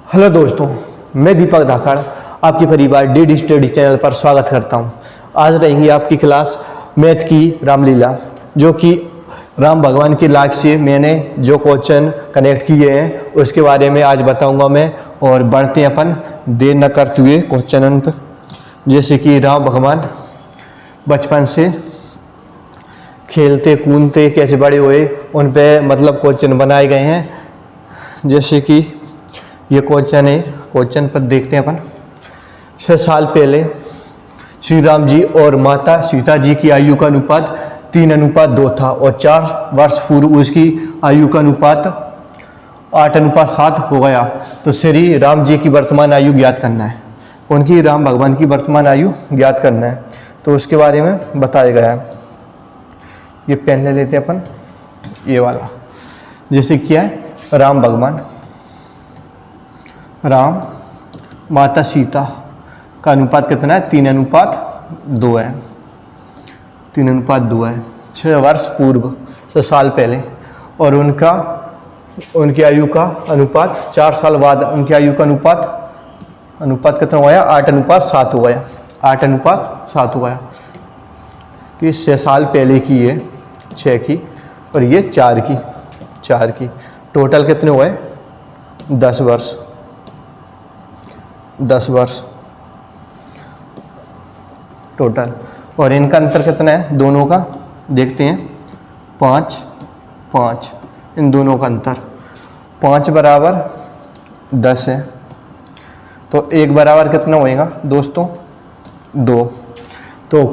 Hello दोस्तों, मैं दीपक धाकड़ आपके परिवार डीडी स्टडी चैनल पर स्वागत करता हूं। आज रहेंगी आपकी क्लास मैथ की रामलीला, जो कि राम भगवान की लाइफ से मैंने जो क्वेश्चन कनेक्ट किए हैं उसके बारे में आज बताऊंगा मैं। और बढ़ते हैं अपन देर न करते हुए क्वेश्चन पर। जैसे कि राम भगवान बचपन से खेलते कूदते कैसे बड़े हुए, उन पे मतलब क्वेश्चन बनाए गए हैं। जैसे कि ये क्वेश्चन है, क्वेश्चन पर देखते हैं अपन। 6 साल पहले श्री राम जी और माता सीता जी की आयु का अनुपात 3:2 था और 4 वर्ष पूर्व उसकी आयु का अनुपात 8:7 हो गया। तो श्री राम जी की वर्तमान आयु ज्ञात करना है। उनकी राम भगवान की वर्तमान आयु ज्ञात करना है, तो उसके बारे में बताया गया है। ये पेन ले लेते हैं अपन, ये वाला। जैसे क्या है, राम माता सीता का अनुपात कितना है? 3:2 है। 3:2 है। 6 वर्ष पूर्व, 6 साल पहले। और उनकी आयु का अनुपात 4 साल बाद उनकी आयु का अनुपात कितना हो गया? 8:7 हो गया। 8:7 हो गया। कि 6 साल पहले की है 6 की, और ये 4 की टोटल कितने हुए? 10 वर्ष। 10 वर्ष टोटल। और इनका अंतर कितना है दोनों का? देखते हैं। 5 इन दोनों का अंतर 5 बराबर 10 है। तो 1 बराबर कितना होएगा दोस्तों? 2। तो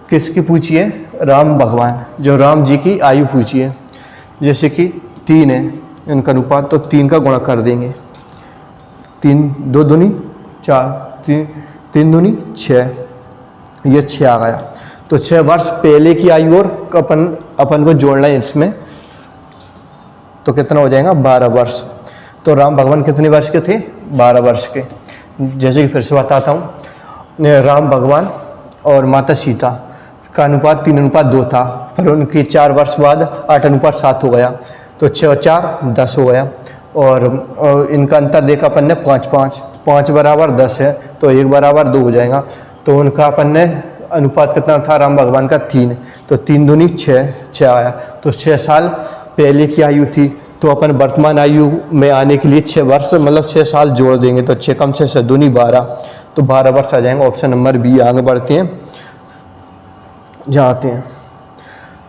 किसकी पूछिए? राम भगवान, जो राम जी की आयु पूछिए। जैसे कि 3 है इनका अनुपात, तो 3 का गुणा कर देंगे। 3 2 दूनी 4, 3 दूनी 6, ये 6 आ गया। तो 6 वर्ष पहले की आयु और अपन को जोड़ना है इसमें, तो कितना हो जाएगा? 12 वर्ष। तो राम भगवान कितने वर्ष के थे? 12 वर्ष के। जैसे कि फिर से बताता हूँ, राम भगवान और माता सीता का अनुपात 3:2 था, फिर उनकी 4 वर्ष बाद 8:7 हो गया। तो 6 और 4 10 हो गया। और इनका अंतर देखा अपन ने 5 बराबर 10 है, तो 1 बराबर 2 हो जाएगा। तो उनका अपन ने अनुपात कितना था राम भगवान का? 3। तो 3 दूनी 6 आया। तो 6 साल पहले की आयु थी, तो अपन वर्तमान आयु में आने के लिए 6 वर्ष मतलब 6 साल जोड़ देंगे। तो 6 कम 6 से दूनी 12, तो 12 वर्ष आ जाएंगे। Option number B. आगे बढ़ते हैं, जाते हैं।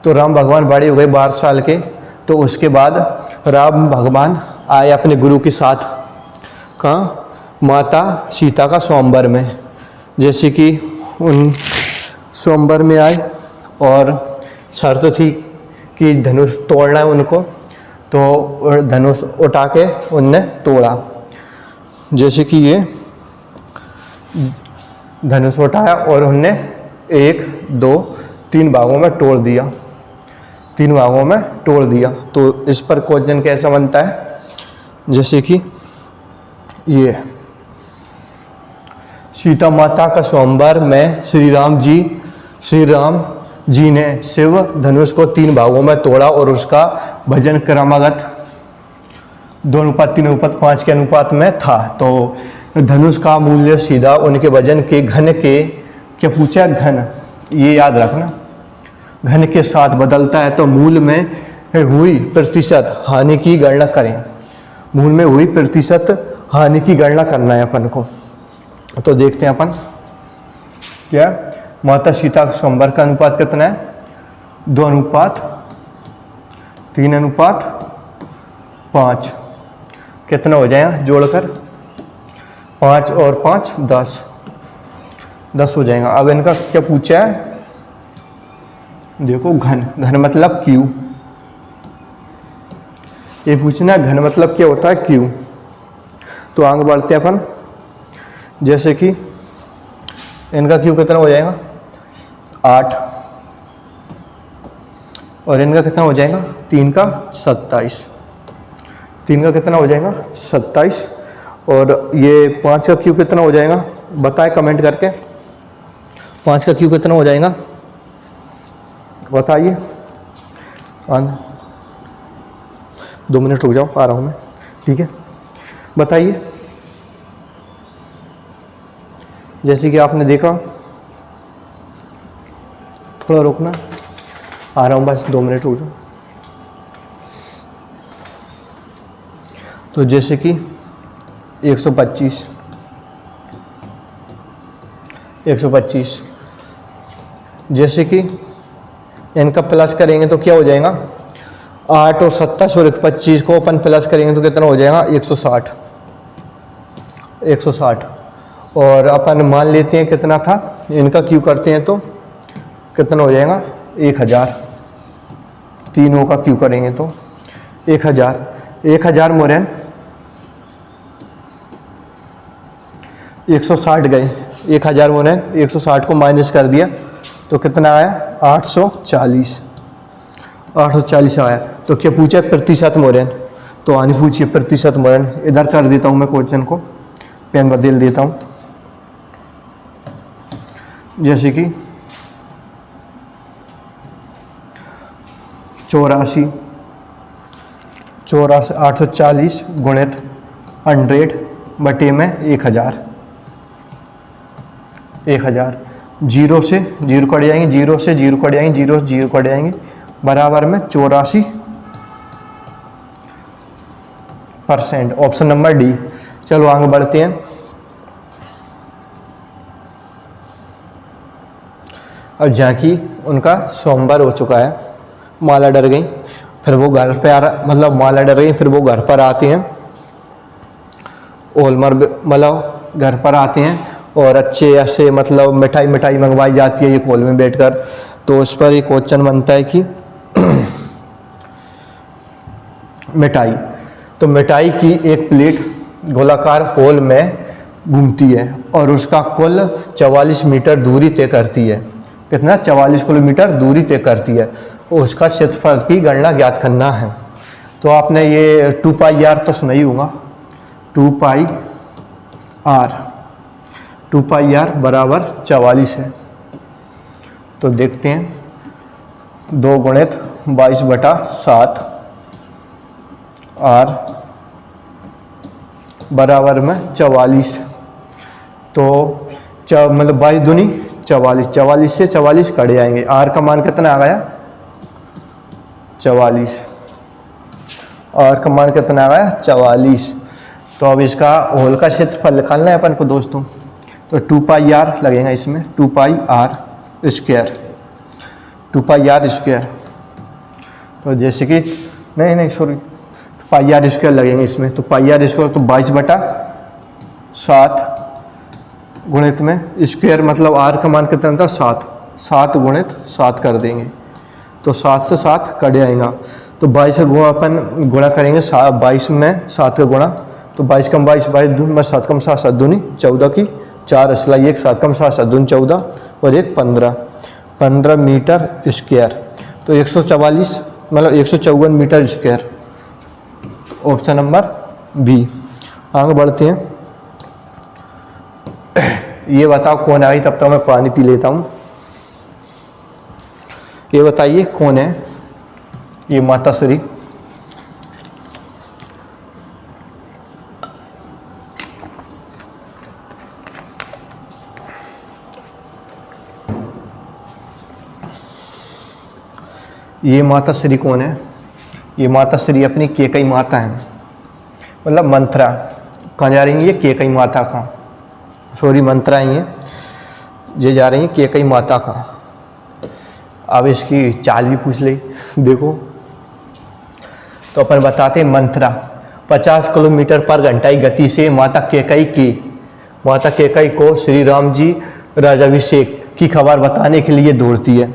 तो राम भगवान बड़े हो गए 12 साल के। तो उसके बाद राम भगवान आए अपने गुरु के साथ कहाँ? माता सीता का स्वयंवर में। जैसे कि उन स्वयंवर में आए और शर्त थी कि धनुष तोड़ना है उनको, तो धनुष उठा के उनने तोड़ा। जैसे कि ये धनुष उठाया और उनने 1 2 3 भागों में तोड़ दिया। 3 भागों में तोड़ दिया। तो इस पर क्वेश्चन कैसा बनता है? जैसे कि ये सीता माता का स्वयंवर में श्री राम जी ने शिव धनुष को 3 भागों में तोड़ा और उसका वजन क्रमागत 2:3:5 के अनुपात में था। तो धनुष का मूल्य सीधा उनके वजन के घन के, क्या पूछा? घन, ये याद रखना, घन के साथ बदलता है। तो मूल में हुई प्रतिशत हानि की गणना करें। मूल में हुई प्रतिशत हानि की गणना करना है अपन को। तो देखते हैं अपन क्या? माता सीता स्वयंवर का अनुपात कितना है? 2:3:5 कितना हो जाएगा जोड़कर? 5 और 5 10 हो जाएगा। अब इनका क्या पूछा है? देखो, घन मतलब क्यू। ये पूछना घन मतलब क्या होता है? क्यू। तो आगे बढ़ते हैं अपन। जैसे कि इनका क्यू कितना हो जाएगा? 8। और इनका कितना हो जाएगा? 3 का 27। 3 का कितना हो जाएगा? 27। और ये 5 का क्यू कितना हो जाएगा? बताएं कमेंट करके। 5 का क्यू कितना हो जाएगा? बताइए। 2 मिनट रुक जाओ, आ रहा हूँ मैं। ठीक है, बताइए जैसे कि आपने देखा, थोड़ा रुकना, आ रहा हूँ बस 2 मिनट रुक जाओ। तो जैसे कि 125 जैसे कि इनका प्लस करेंगे तो क्या हो जाएगा, 8 और 27 और 25 को अपन प्लस करेंगे तो कितना हो जाएगा, 160। और अपन मान लेते हैं कितना था, इनका क्यू करते हैं तो कितना हो जाएगा, 1000। तीनों का क्यू करेंगे तो 1000 मोरन 160 गए, 1000 मोरन 160 को माइनस कर दिया तो कितना आया, 840 आया। तो क्या पूछा, प्रतिशत मोरन, तो आनी पूछिए प्रतिशत मोरन। इधर कर देता हूँ मैं क्वेश्चन को, पेन बदल देता हूँ। जैसे कि 84 840 गुणित 100 बटे में 1000। 0 से 0 कट जाएंगे, 0 से 0 कट जाएंगे, 0 से 0 कट जाएंगे, बराबर में 84%। Option number D. चलो आगे बढ़ते हैं। अब जहाँ उनका सोमवार हो चुका है, माला डर गई, फिर वो घर पे माला डर गई, फिर वो घर पर आते हैं, ओलमर मतलब घर पर आते हैं और अच्छे ऐसे मिठाई मंगवाई जाती है ये कॉल में बैठकर। तो उस पर एक क्वेश्चन बनता है कि मिठाई, तो मिठाई की एक प्लेट गोलाकार होल में घूमती है और उसका कुल 44 मीटर दूरी तय करती है। कितना, 44 किलोमीटर दूरी तय करती है। उसका क्षेत्रफल की गणना ज्ञात करना है। तो आपने ये 2πr तो सुना ही होगा, 2πr बराबर 44 है। तो देखते हैं, 2 गुणित 22/7 r बराबर में 44। तो 22 दूनी 44, 44 से 44 कट जाएंगे। r का मान कितना आ गया, 44। r का मान कितना आ गया, 44। तो अब इसका होल का क्षेत्रफल निकालना है अपन को दोस्तों। तो 2πr लगेगा इसमें, 2πr स्क्वायर। तो जैसे कि नहीं सॉरी, πr स्क्वायर लगेंगे इसमें। तो πr स्क्वायर तो 22/7 गुणित में स्क्वायर, मतलब r का मान कितना था, 7 गुणित 7 कर देंगे तो 7 से 7 कट जाएगा। तो 22 से गुणा करेंगे, 22 में 7 का गुणा, तो 22 कम 22 22 में 7 कम 7 7 दूनी 14 की 4 असलाई 1 7 कम 7 7 दूनी 14 और 1 15 मीटर स्क्वायर। तो 144 मतलब 154 meter square. Option number B. आगे बढ़ते हैं। ये बताओ कौन आई, तब तक मैं पानी पी लेता हूँ। ये बताइए कौन है, ये माता श्री। ये माता श्री कौन है, ये माता श्री अपनी केकई माता है, मतलब मंत्रा। कहाँ जा रही है ये, केकई माता का, सॉरी मंत्रा ही है, ये जा रही है केकई माता का। अब इसकी चाल भी पूछ ली, देखो। तो अपन बताते हैं, मंत्रा 50 किलोमीटर पर घंटा की गति से माता केकई को श्री राम जी राज्याभिषेक की खबर बताने के लिए दौड़ती है।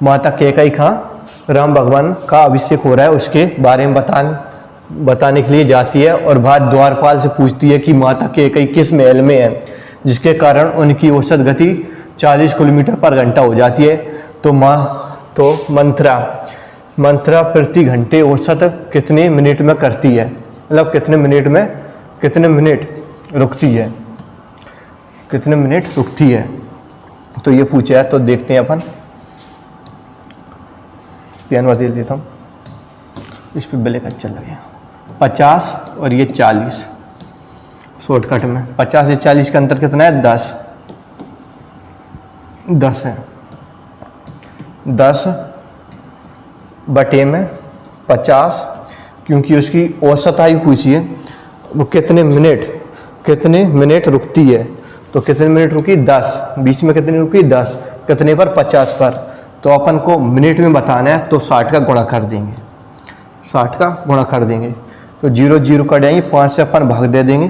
माता केकई का राम भगवान का अभिषेक हो रहा है, उसके बारे में बताने के लिए जाती है और बाद द्वारपाल से पूछती है कि माता केकई किस महल में है, जिसके कारण उनकी औसत गति 40 किलोमीटर पर घंटा हो जाती है। तो मंत्रा प्रति घंटे औसत कितने मिनट में करती है, मतलब कितने मिनट रुकती है, तो ये पूछा है। तो देखते हैं अपन, पेन बदल देता हूँ, इस पर ब्लैक अच्छा लगेगा। 50 और ये 40, शॉर्टकट में 50 से 40 का अंतर कितना है, 10। 10 है, 10 बटे में 50, क्योंकि उसकी औसत आयु पूछी है, वो कितने मिनट रुकती है, तो कितने मिनट रुकी 10, बीच में कितनी रुकी 10, कितने पर 50 पर, तो अपन को मिनट में बताना है, तो 60 का गुणा कर देंगे, 60 का गुणा कर देंगे, तो 0 0 कट जाएंगे, 5 से अपन भाग दे देंगे,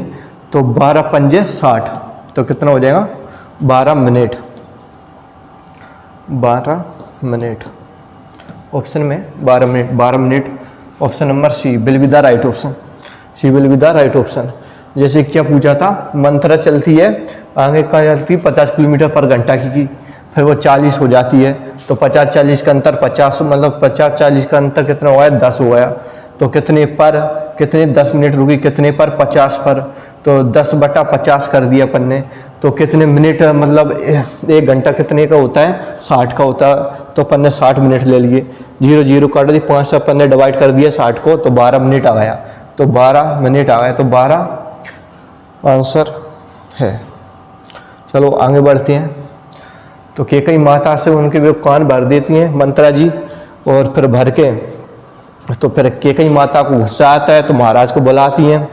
तो 12 पंजे 60, तो कितना हो जाएगा 12 मिनट, 12 मिनट, ऑप्शन में 12 minute, option number C will be the right option, C will be the right option. जैसे क्या पूछा था, मंथरा चलती है आगे कहाँ चलती है 50 किलोमीटर पर घंटा की, फिर वो 40 हो जाती है, तो 50 40 का अंतर 50, मतलब 50 40 का अंतर कितना हुआ है 10 हो गया, तो कितने 10 मिनट रुकी, कितने पर 50 पर, तो 10 बटा 50 कर दिया अपन ने, तो कितने मिनट, मतलब 1 घंटा कितने का होता है 60 का होता है, तो अपन ने 60 मिनट ले लिए, 0 0 काट दी, 5 से अपन ने डिवाइड कर दिया 60 को, तो 12 मिनट आ गया, तो 12 मिनट आ गया, तो 12 आंसर है। चलो आगे बढ़ते हैं। तो कई माता से उनके वे कान भर देती हैं मंत्रा जी, और फिर भर के तो फिर कई माता को गुस्सा आता है, तो महाराज को बुलाती हैं,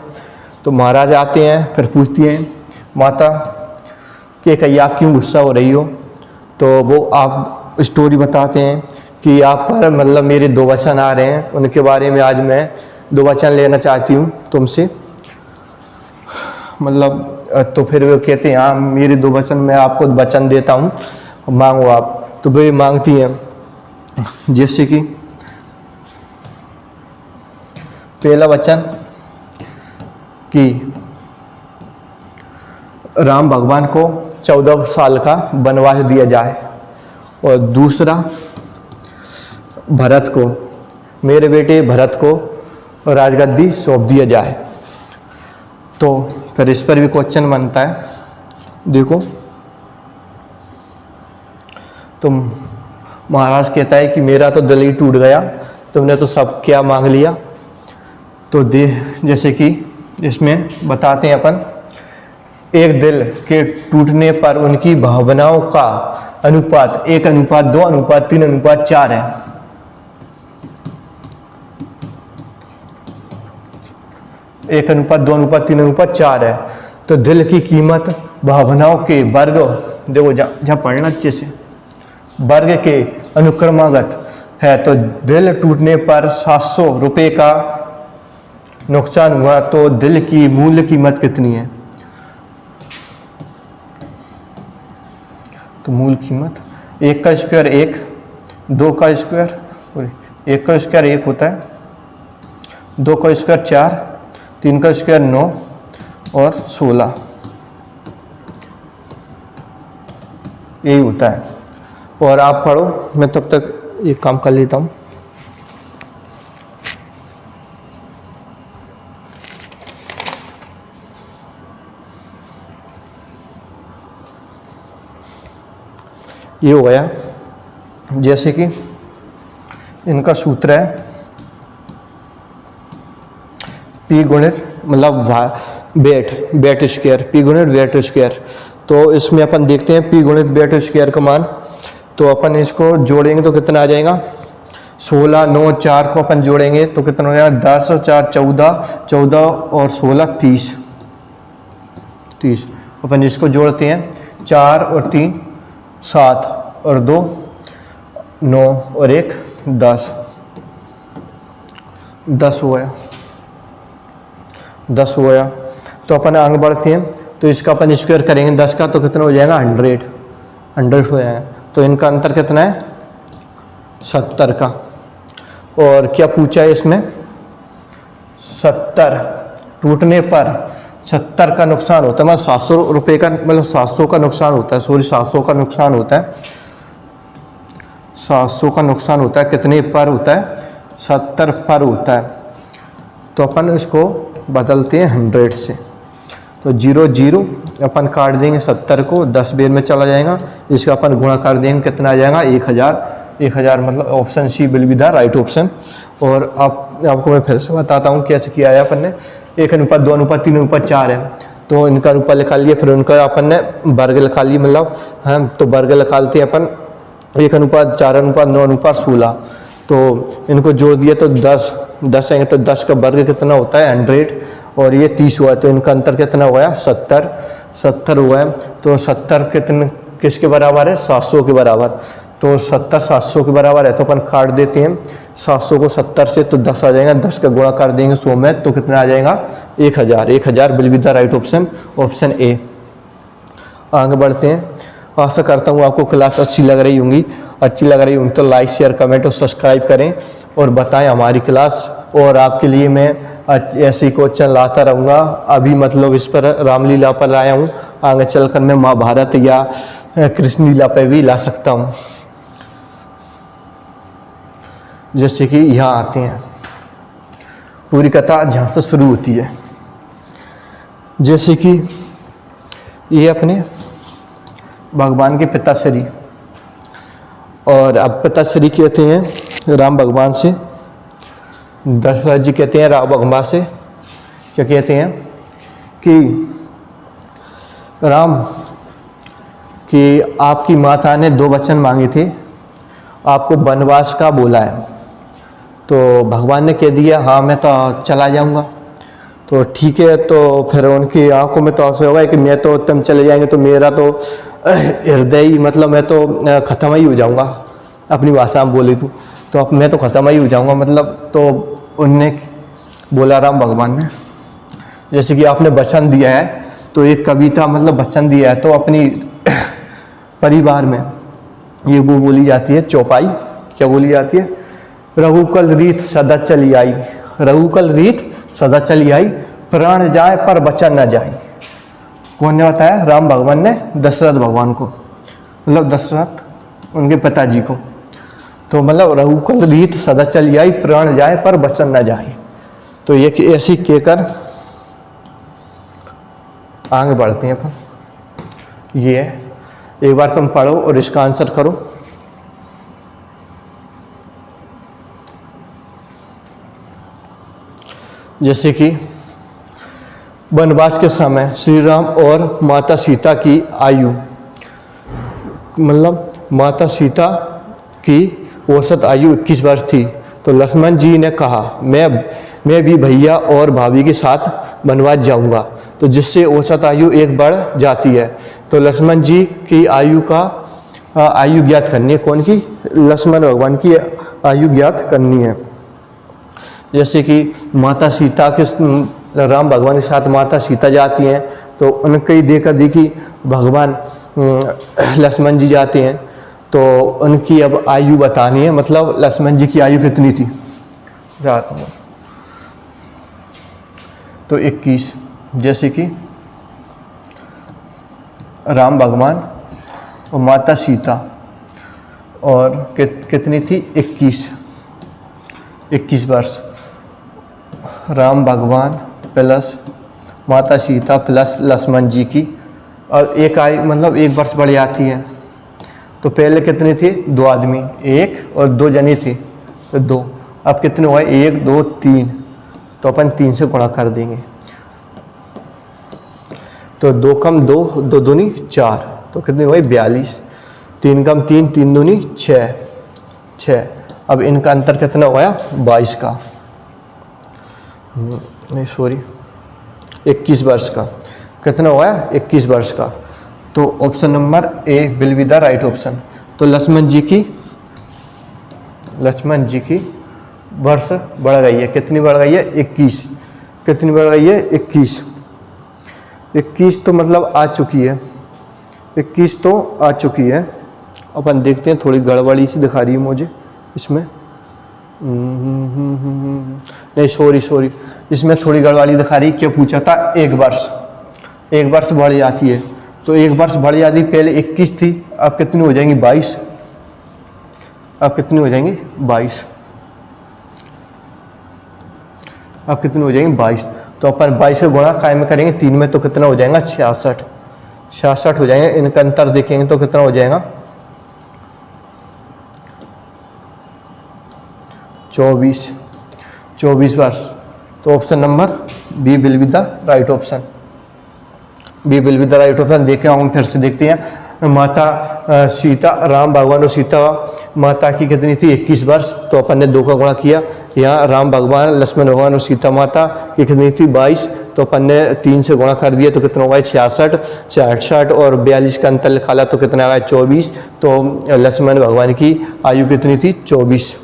तो महाराज आते हैं, फिर पूछती हैं माता कई आप क्यों गुस्सा हो रही हो, तो वो आप स्टोरी बताते हैं कि आप पर मतलब मेरे 2 वचन आ रहे हैं, उनके बारे में आज मैं 2 वचन लेना चाहती हूँ तुमसे, मतलब तो फिर वो कहते हैं हाँ मेरे 2 वचन मैं आपको वचन देता हूँ, मांगो आप, तो वे मांगती हैं, जैसे कि पहला वचन कि राम भगवान को 14 साल का वनवास दिया जाए, और दूसरा भरत को, मेरे बेटे भरत को राजगद्दी सौंप दिया जाए। तो फिर इस पर भी क्वेश्चन बनता है, देखो तो महाराज कहता है कि मेरा तो दिल ही टूट गया, तुमने तो सब क्या मांग लिया, तो जैसे कि इसमें बताते हैं अपन, एक दिल के टूटने पर उनकी भावनाओं का अनुपात 1:2:3:4 है, 1:2:3:4 है, तो दिल की कीमत भावनाओं के वर्ग, देखो जहाँ पढ़ना अच्छे से, वर्ग के अनुक्रमागत है, तो दिल टूटने पर 700 रुपये का नुकसान हुआ, तो दिल की मूल्य कीमत कितनी है, तो मूल कीमत 1 का स्क्वायर 1, 2 का स्क्वायर 1 का स्क्वायर 1 होता है, 2 का स्क्वायर 4, 3 का स्क्वायर 9 और 16, यही होता है। और आप पढ़ो, मैं तब तक ये काम कर लेता हूँ। ये हो गया, जैसे कि इनका सूत्र है P गुणित मतलब वेट स्क्वायर, P गुणित वेट स्क्वायर, तो इसमें अपन देखते हैं P गुणित वेट स्क्वायर का मान, तो अपन इसको जोड़ेंगे तो कितना आ जाएगा 16, 9, 4 को अपन जोड़ेंगे तो कितना हो जाएगा 10, 4, 14, 14 और 16 30, अपन इसको जोड़ते हैं 4 और 3 7 और 2 9 और 1 10, 10 हो गया, 10 हो गया। तो अपन आगे बढ़ते हैं, तो इसका अपन स्क्वायर करेंगे 10 का, तो कितना हो जाएगा 100 हो जाएगा, तो इनका अंतर कितना है 70 का। और क्या पूछा है इसमें 70 टूटने पर 70 का नुकसान होता है, मतलब 700 रुपये का, मतलब 700 का नुकसान होता है, सॉरी 700 का नुकसान होता है, 700 का नुकसान होता है, कितने पर होता है 70 पर होता है। तो अपन इसको बदलते हैं 100 से, तो 0 0 अपन काट देंगे 70 को, 10 बेर में चला जाएगा, इसका अपन गुणा कर देंगे, कितना आ जाएगा 1000, मतलब option C will be the right option. और आपको मैं फिर से बताता हूँ कैसे किया है अपन ने, 1:2:3:4 है, तो इनका अनुपात निकाल लिया, फिर उनका अपन ने वर्ग निकाल लिया, मतलब हम तो वर्ग निकालते हैं अपन 1:4:9:16। तो इनको जोड़ दिया तो 10 आएंगे, तो 10 का वर्ग कितना होता है 100, और ये 30 हुआ, तो इनका अंतर कितना हुआ 70 हुआ है। तो 70 कितने किसके बराबर है 700 के बराबर। तो 70 700 के बराबर है, तो अपन काट देते हैं 700 को 70 से, तो 10 आ जाएगा, 10 का गुणा कर देंगे 100 में, तो कितना आ जाएगा 1000 will be the right option, option A. आगे बढ़ते हैं। आशा करता हूँ आपको क्लास अच्छी लग रही होंगी, तो लाइक शेयर कमेंट और सब्सक्राइब करें और बताएं हमारी क्लास, और आपके लिए मैं ऐसे ही क्वेश्चन लाता रहूँगा। अभी मतलब इस पर रामलीला पर लाया हूँ, आगे चलकर मैं महाभारत या कृष्ण लीला पर भी ला सकता हूँ। जैसे कि यहाँ आते हैं, पूरी कथा जहाँ से शुरू होती है। जैसे कि ये अपने भगवान के पिताश्री, और अब पिताश्री कहते हैं राम भगवान से, दशरथ जी कहते हैं राम भगवान से, क्या कहते हैं कि राम कि आपकी माता ने 2 वचन मांगे थे, आपको वनवास का बोला है। तो भगवान ने कह दिया हाँ मैं तो चला जाऊंगा। तो ठीक है, तो फिर उनकी आंखों में तो ऐसा होगा कि मैं तो तुम चले जाएंगे तो मेरा तो हृदय ही, मतलब मैं तो ख़त्म ही हो जाऊंगा, अपनी भाषा में बोले तो अब मैं तो ख़त्म ही हो जाऊंगा, मतलब। तो उनने बोला राम भगवान ने, जैसे कि आपने वचन दिया है, तो एक कविता मतलब वचन दिया है, तो अपनी परिवार में ये वो बोली जाती है चौपाई, क्या बोली जाती है, रघुकुल रीत सदा चली आई, रघुकुल रीत सदा चली आई, प्राण जाए पर वचन न जाए। कौन ने बताया, राम भगवान ने दशरथ भगवान को, मतलब दशरथ उनके पिताजी को। तो मतलब रघुकुल रीत सदा चली आई, प्राण जाए पर वचन न जाए। तो ये ऐसी कहकर आगे बढ़ते हैं अपन। ये एक बार तुम पढ़ो और इसका आंसर करो। जैसे कि वनवास के समय श्री राम और माता सीता की आयु, मतलब माता सीता की औसत आयु 21 वर्ष थी। तो लक्ष्मण जी ने कहा मैं भी भैया और भाभी के साथ वनवास जाऊंगा, तो जिससे औसत आयु 1 बढ़ जाती है। तो लक्ष्मण जी की आयु ज्ञात करनी है, कौन की, लक्ष्मण भगवान की आयु ज्ञात करनी है। जैसे कि माता सीता के, राम भगवान के साथ माता सीता जाती हैं, तो उनकी देखा देखी भगवान लक्ष्मण जी जाते हैं, तो उनकी अब आयु बतानी है, मतलब लक्ष्मण जी की आयु कितनी थी, तो 21। जैसे कि राम भगवान और माता सीता, और कितनी थी 21 वर्ष। राम भगवान प्लस माता सीता प्लस लक्ष्मण जी की, और एक आयु मतलब 1 वर्ष बढ़ जाती है। तो पहले कितनी थी, 2 आदमी, 1 और 2 जनी थी, तो 2। अब कितने हुए, 1 2 3, तो अपन 3 से गुणा कर देंगे, तो 2 कम 2, 2 दूनी 4, तो कितने हुए 42। 3 कम 3, 3 दूनी 6। अब इनका अंतर कितना हुआ 22 का, नहीं सॉरी 21 वर्ष का। कितना हुआ 21 वर्ष का। तो option number A will be the right option. तो लक्ष्मण जी की वर्ष बढ़ गई है, कितनी बढ़ गई है 21। कितनी बढ़ गई है 21 तो मतलब आ चुकी है, 21 तो आ चुकी है। अपन देखते हैं, थोड़ी गड़बड़ी सी दिखा रही है मुझे इसमें, नहीं सॉरी इसमें थोड़ी गड़बड़ी दिखा रही। क्यों पूछा था, 1 वर्ष बढ़ जाती है, तो 1 वर्ष बढ़ जाती, पहले 21 थी, अब कितनी हो जाएंगी 22। अब कितनी हो जाएंगी 22, अब कितनी हो जाएंगी 22। तो अपन 22 से गुणा कायम करेंगे 3 में, तो कितना हो जाएगा 66 हो जाएंगे। इनका अंतर देखेंगे तो कितना हो जाएगा 24 वर्ष। तो option number B will be the right option. B will be the right option. देखें हम फिर से देखते हैं। माता सीता, राम भगवान और सीता माता की कितनी थी 21 वर्ष, तो अपन ने 2 का गुणा किया। यहाँ राम भगवान, लक्ष्मण भगवान और सीता माता की कितनी थी 22, तो अपन ने 3 से गुणा कर दिया तो कितना हुआ 66, 66 और 42 का अंतर निकाला तो कितना आया 24। तो लक्ष्मण भगवान की आयु कितनी थी 24।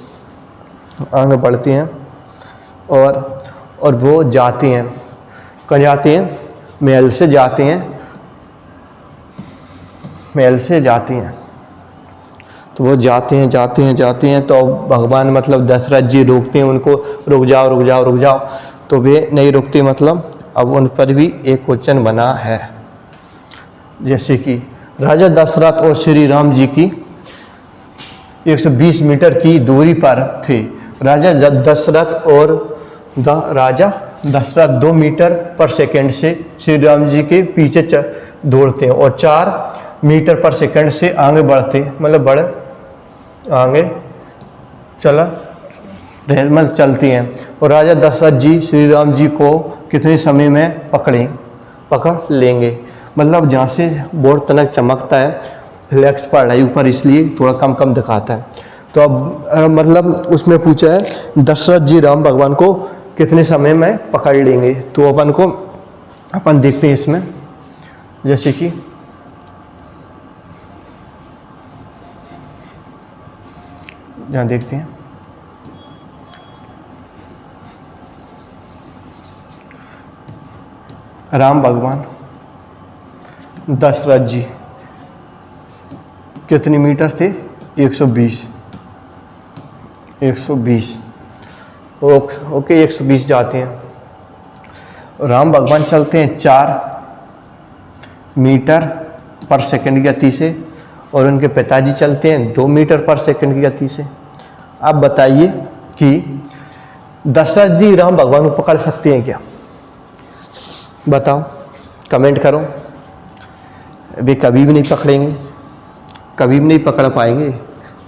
आगे बढ़ती हैं और वो जाते हैं, कहाँ जाते हैं, महल से जाते हैं, महल से जाती हैं। तो वो जाते हैं तो भगवान मतलब दशरथ जी रोकते हैं उनको, रुक जाओ। तो वे नहीं रुकते, मतलब अब उन पर भी एक क्वेश्चन बना है। जैसे कि राजा दशरथ और श्री राम जी की 120 मीटर की दूरी पर थे। राजा दशरथ और राजा दशरथ 2 मीटर पर सेकंड से श्री राम जी के पीछे दौड़ते हैं और 4 मीटर पर सेकंड से आगे बढ़ते, मतलब आगे चलती हैं। और राजा दशरथ जी श्री राम जी को कितने समय में पकड़ लेंगे। मतलब जहाँ से बोर्ड तनक चमकता है, फ्लैक्स पड़ रहा है ऊपर, इसलिए थोड़ा कम दिखाता है। तो अब मतलब उसमें पूछा है दशरथ जी राम भगवान को कितने समय में पकड़ लेंगे। तो अपन देखते हैं इसमें। जैसे कि यहाँ देखते हैं, राम भगवान दशरथ जी कितनी मीटर थे 120। ओके 120 जाते हैं। राम भगवान चलते हैं 4 मीटर पर सेकंड की गति से और उनके पिताजी चलते हैं 2 मीटर पर सेकंड की गति से। आप बताइए कि दशरथ जी राम भगवान को पकड़ सकते हैं क्या? बताओ, कमेंट करो। वे कभी भी नहीं पकड़ेंगे, कभी भी नहीं पकड़ पाएंगे,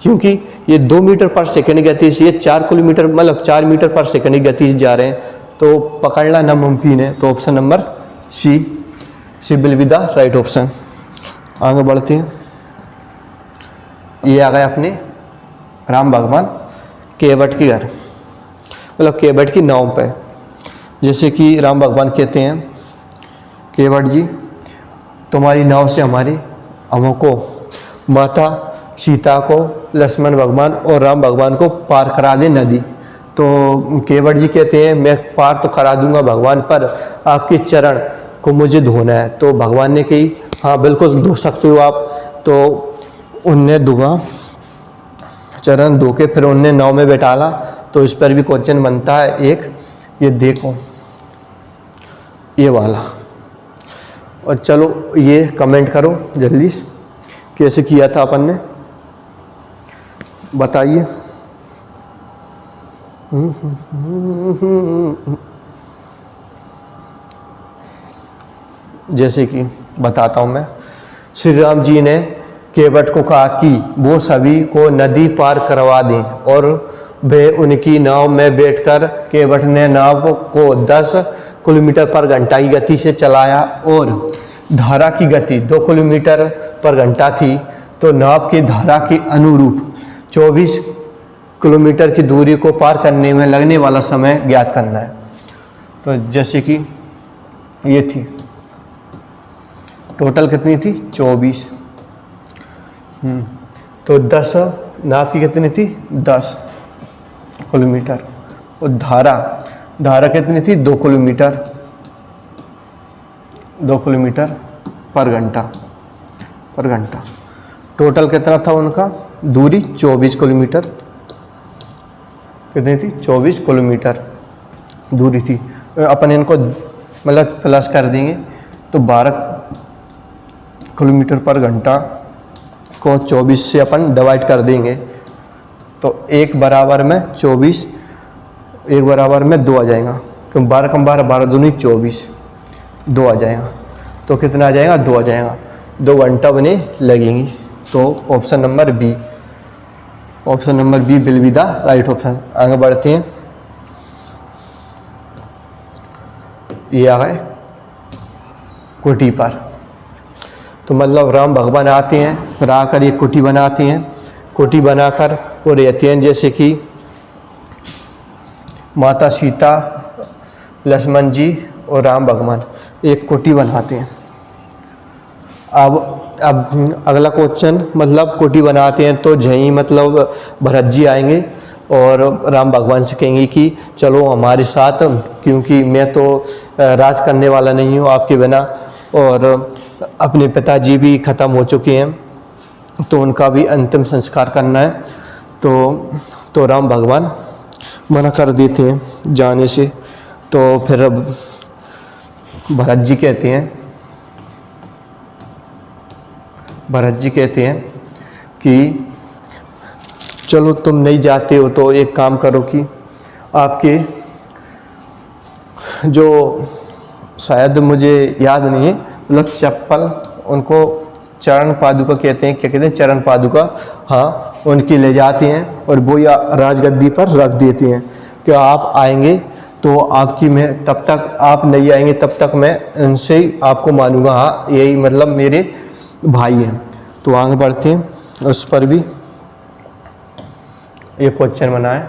क्योंकि ये 2 मीटर पर सेकंड की गति से, ये 4 किलोमीटर मतलब 4 मीटर पर सेकंड की गति से जा रहे हैं, तो पकड़ना नामुमकिन है। तो option number C will be the right option. आगे बढ़ते हैं। ये आ गए अपने राम भगवान केवट के घर, मतलब केवट की नाव पे। जैसे कि राम भगवान कहते हैं, केवट जी तुम्हारी नाव से हमको माता सीता को, लक्ष्मण भगवान और राम भगवान को पार करा दे नदी। तो केवट जी कहते हैं मैं पार तो करा दूंगा भगवान, पर आपके चरण को मुझे धोना है। तो भगवान ने कही हाँ बिल्कुल धो सकते हो आप। तो उनने धोआ, चरण धो के फिर उनने नाव में बैठाला। तो इस पर भी क्वेश्चन बनता है एक, ये देखो ये वाला। और चलो ये कमेंट करो जल्दी कैसे किया था अपन ने, बताइए। जैसे कि बताता हूँ मैं। श्री राम जी ने केवट को कहा कि वो सभी को नदी पार करवा दें और वे उनकी नाव में बैठकर केवट ने नाव को 10 किलोमीटर पर घंटा की गति से चलाया और धारा की गति 2 किलोमीटर पर घंटा थी। तो नाव की धारा के अनुरूप 24 किलोमीटर की दूरी को पार करने में लगने वाला समय ज्ञात करना है। तो जैसे कि ये थी, टोटल कितनी थी 24। तो 10 नाव की कितनी थी 10 किलोमीटर और धारा कितनी थी 2 किलोमीटर पर घंटा। टोटल कितना था उनका दूरी 24 किलोमीटर। कितनी थी 24 किलोमीटर दूरी थी। अपन इनको मतलब प्लस कर देंगे तो 12 किलोमीटर पर घंटा को 24 से अपन डिवाइड कर देंगे। तो 1 बराबर में 24, 1 बराबर में 2 आ जाएगा, क्योंकि 12 कम 12, 12 दूनी 24, 2 आ जाएगा। तो कितना आ जाएगा 2 आ जाएगा, 2 घंटा बने लगेंगी। तो option number B will be the right option. आगे बढ़ते हैं। ये आ गए कुटी पर। तो मतलब राम भगवान आते हैं, फिर आकर ये कुटी बनाते हैं, कुटी बनाकर वो रहते हैं। जैसे कि माता सीता, लक्ष्मण जी और राम भगवान एक कुटी बनाते हैं। अब अगला क्वेश्चन, मतलब कुटी बनाते हैं तो जहीं मतलब भरत जी आएंगे और राम भगवान से कहेंगे कि चलो हमारे साथ, क्योंकि मैं तो राज करने वाला नहीं हूँ आपके बिना, और अपने पिताजी भी ख़त्म हो चुके हैं तो उनका भी अंतिम संस्कार करना है। तो राम भगवान मना कर देते हैं जाने से। तो फिर अब भरत जी कहते हैं कि चलो तुम नहीं जाते हो तो एक काम करो कि आपके जो, शायद मुझे याद नहीं है, मतलब चप्पल, उनको चरण पादुका कहते हैं, क्या कहते हैं, चरण पादुका, हाँ, उनकी ले जाते हैं और वो या राजगद्दी पर रख देते हैं कि आप आएंगे तो आपकी, मैं तब तक, आप नहीं आएंगे तब तक मैं इनसे ही आपको मानूंगा, हाँ यही मतलब मेरे भाई हैं। तो आगे बढ़ते हैं, उस पर भी एक क्वेश्चन बना है।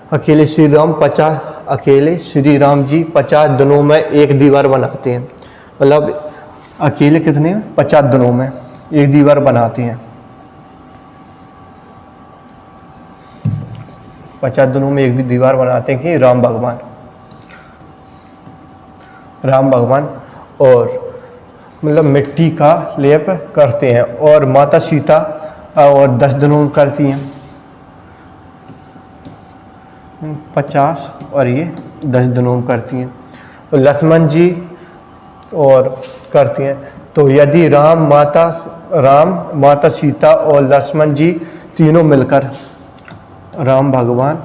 अकेले श्री राम जी 50 दिनों में एक दीवार बनाते हैं। मतलब अकेले कितने 50 दिनों में एक दीवार बनाते हैं। 50 दिनों में एक भी दीवार बनाते हैं कि राम भगवान और मतलब मिट्टी का लेप करते हैं। और माता सीता और 10 दिनों में करती हैं 50, और ये 10 दिनों में करती हैं। तो लक्ष्मण जी और करती हैं। तो यदि राम, माता सीता और लक्ष्मण जी तीनों मिलकर, राम भगवान,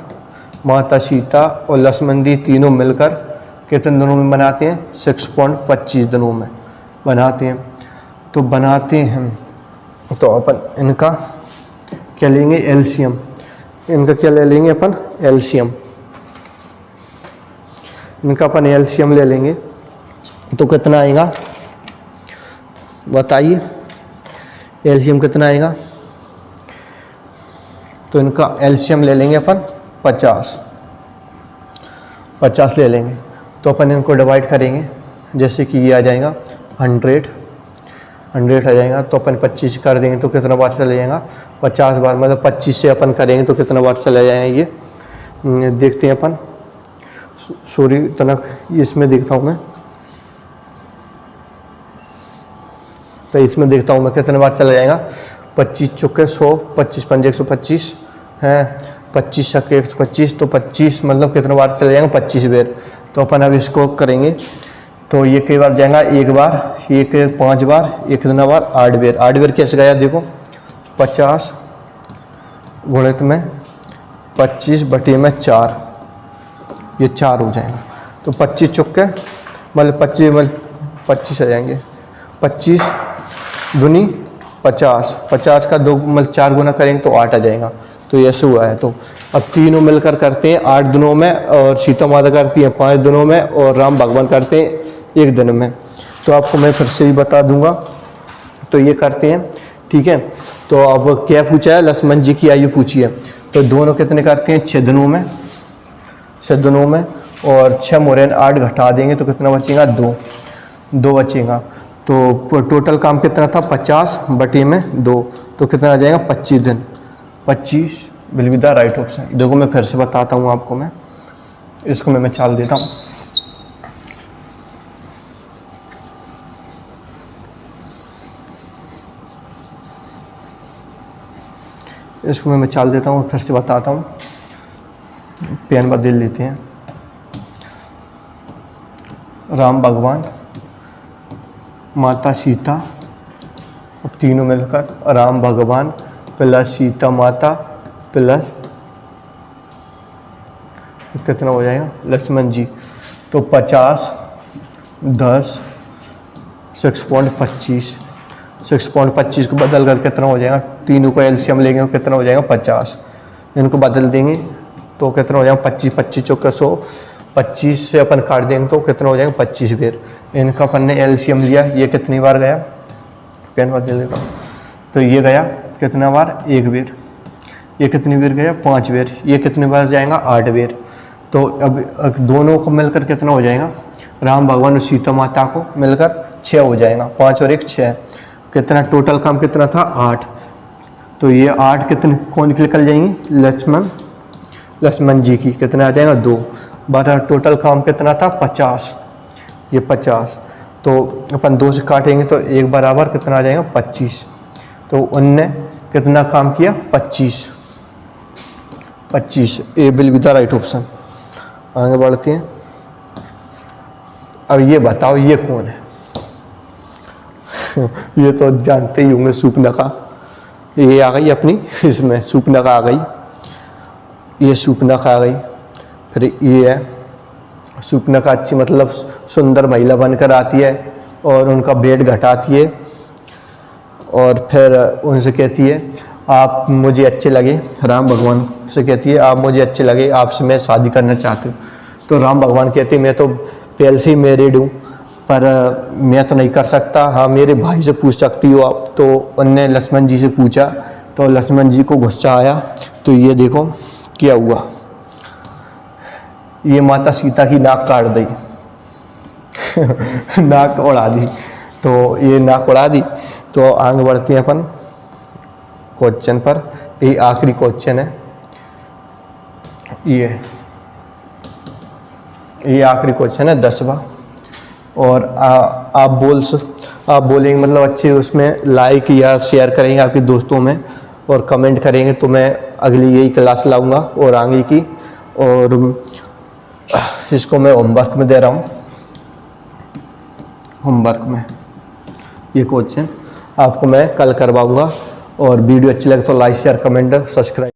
माता सीता और लक्ष्मण जी तीनों मिलकर कितने दिनों में बनाते हैं? 6.25 दिनों में बनाते हैं। तो बनाते हैं तो अपन इनका क्या लेंगे? एलसीएम। इनका क्या ले लेंगे अपन? एलसीएम। इनका अपन एलसीएम ले लेंगे तो कितना आएगा बताइए? एलसीएम कितना आएगा? तो इनका एलसीएम ले लेंगे अपन 50 ले लेंगे। तो अपन इनको डिवाइड करेंगे, जैसे कि ये आ जाएगा 100 आ जाएगा। तो अपन 25 कर देंगे तो कितना बार चला जाएगा? 50 बार। मतलब 25 से अपन करेंगे तो कितना बार चला जाएगा? ये देखते हैं अपन। सॉरी तनक, इसमें देखता हूँ मैं, तो इसमें देखता हूँ मैं कितने बार चला जाएगा। 25 चौके 100, 25 पंजे 125 है, 25 छक्के 125, तो 25 मतलब कितने बार चला जाएगा? 25 बार। तो अपन अब इसको करेंगे तो ये कई बार जाएगा? एक बार, एक 5 बार, एक कितना बार? 8 बार। 8 बार कैसे गया? देखो 50 गुणित में 25 बटे में 4, ये 4 हो जाएगा। तो 25 चौके मतलब 25 आ जाएंगे। 25 दूनी 50, 50 का 2 मतलब 4 गुना करेंगे तो 8 आ जाएगा। तो ये ऐसे हुआ है। तो अब तीनों मिलकर करते हैं 8 दिनों में, और सीता माता करती है 5 दिनों में, और राम भगवान करते हैं 1 दिन में। तो आपको मैं फिर से ही बता दूंगा। तो ये करते हैं, ठीक है। तो अब क्या पूछा है? लक्ष्मण जी की आयु पूछी है। तो दोनों कितने करते हैं? 6 दिनों में, 6 दिनों में, और 6 मोरन 8 घटा देंगे तो कितना बचेगा? 2 बचेगा। तो टोटल काम कितना था? 50 बटे में 2, तो कितना आ जाएगा? 25 दिन। 25 will be the right option. देखो मैं फिर से बताता हूँ आपको, मैं इसको मैं चाल देता हूँ। इसको मैं चाल देता हूँ, फिर से बताता हूँ। पेन बदल लेते हैं। राम भगवान, माता सीता, अब तीनों मिलकर राम भगवान प्लस सीता माता प्लस कितना हो जाएगा? लक्ष्मण जी। तो 50, 10, 6.25, 6.25 को बदल कर कितना हो जाएगा? तीनों को एलसीएम लेंगे तो कितना हो जाएगा? 50। इनको बदल देंगे तो कितना हो जाएगा? 25 25 चौके 100, 25 से अपन काट देंगे तो कितना हो जाएगा 25 बेर। इनका अपन ने एलसीएम लिया, ये कितनी बार गया, पेन बार दे देता हूँ। तो ये गया कितना बार, 1 बेर। ये कितनी बेर गया, 5 बेर। ये कितनी बार जाएगा, 8 बेर। तो अब दोनों को मिलकर कितना हो जाएगा, राम भगवान और सीता माता को मिलकर 6 हो जाएगा। 5 और 1 6। कितना टोटल काम कितना था, 8। तो ये 8 कितने कौन की निकल जाएंगी, लक्ष्मण जी की। कितना आ जाएगा, 2। 12 टोटल काम कितना था, 50। ये 50। तो अपन 2 से काटेंगे तो 1 बराबर कितना आ जाएगा, 25। तो उनने कितना काम किया, 25। A will be the right option. आगे बढ़ते हैं। अब ये बताओ ये कौन है। ये तो जानते ही होंगे, शूर्पणखा। ये आ गई अपनी इसमें, शूर्पणखा आ गई, ये शूर्पणखा आ गई। फिर ये है शूर्पणखा, अच्छी मतलब सुंदर महिला बनकर आती है और उनका वेट घटाती है और फिर उनसे कहती है आप मुझे अच्छे लगे, राम भगवान से कहती है आप मुझे अच्छे लगे, आपसे मैं शादी करना चाहती हूँ। तो राम भगवान कहते हैं मैं तो पहले से ही मैरिड हूँ, पर मैं तो नहीं कर सकता, हाँ मेरे भाई से पूछ सकती हो आप। तो उनने लक्ष्मण जी से पूछा, तो लक्ष्मण जी को गुस्सा आया। तो ये देखो क्या हुआ, ये माता सीता की नाक काट दी। नाक उड़ा दी। तो ये नाक उड़ा दी। तो आगे बढ़ते हैं अपन क्वेश्चन पर। ये आखिरी क्वेश्चन है, ये आखिरी क्वेश्चन है 10वां। और आप बोलेंगे मतलब अच्छे उसमें लाइक या शेयर करेंगे आपके दोस्तों में और कमेंट करेंगे तो मैं अगली यही क्लास लाऊंगा और आगे की। और इसको मैं होमवर्क में दे रहा हूँ, होमवर्क में ये क्वेश्चन आपको मैं कल करवाऊंगा। और वीडियो अच्छी लगे तो लाइक शेयर कमेंट सब्सक्राइब।